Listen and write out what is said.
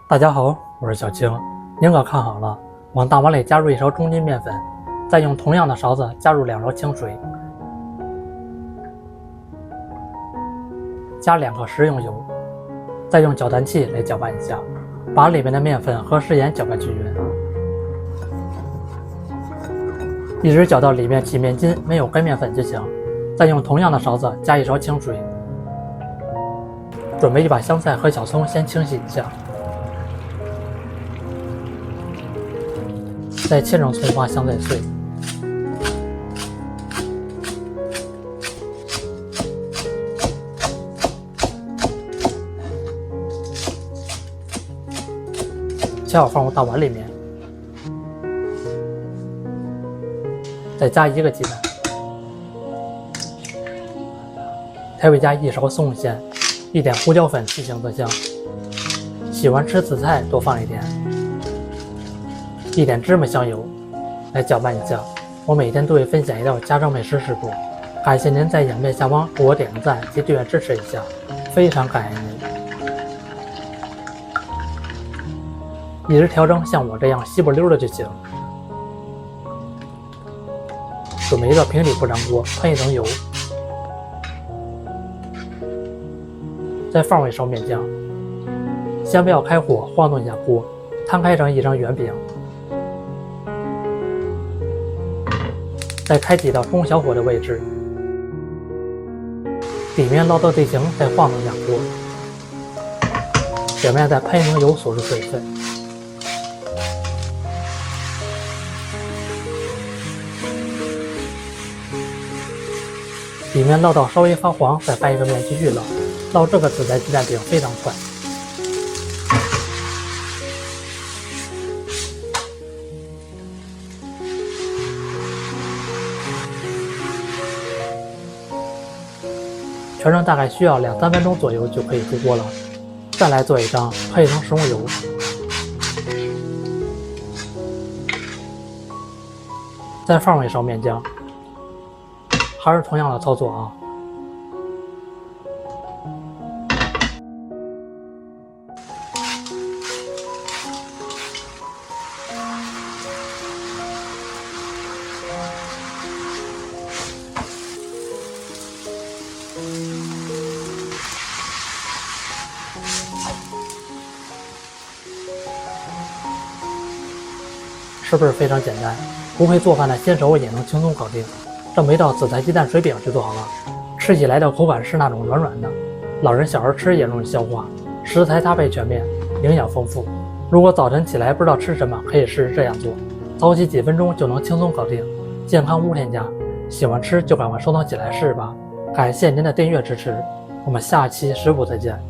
大家好，我是小青。您可看好了，往大碗里加入1勺中筋面粉，再用同样的勺子加入2勺清水，加2克食用油，再用搅拌器来搅拌一下，把里面的面粉和食盐搅拌均匀，一直搅到里面起面筋没有干面粉就行。再用同样的勺子加1勺清水，准备一把香菜和小葱，先清洗一下。再切成葱花、香菜碎，切好放入大碗里面，再加1个鸡蛋，调味加1勺松露馅，1点胡椒粉去腥增香。喜欢吃紫菜多放一点，1点芝麻香油，来搅拌一下。我每天都会分享一道家常美食食谱，感谢您在影片下方给我点个赞及订阅支持一下，非常感谢您。一直调成像我这样稀不溜的就行。准备一个平底不粘锅，喷1层油，再放入1勺面酱，先不要开火，晃动一下锅，摊开成1张圆饼。再开启到中小火的位置，底面捞到定型，再晃动一下锅，表面再喷1层油锁住水分。底面捞到稍微发黄，再翻1个面继续捞。捞这个紫菜鸡蛋饼非常快。全程大概需要2-3分钟左右就可以出锅了。再来做1张，喷1层食用油，再放入1勺面酱，还是同样的操作啊。是不是非常简单？不会做饭的新手也能轻松搞定。这么一道紫菜鸡蛋水饼就做好了，吃起来的口感是那种软软的，老人小孩吃也容易消化，食材搭配全面，营养丰富。如果早晨起来不知道吃什么，可以试试这样做，早起几分钟就能轻松搞定，健康无添加。喜欢吃就赶快收藏起来试吧。感谢您的订阅支持，我们下期食谱再见。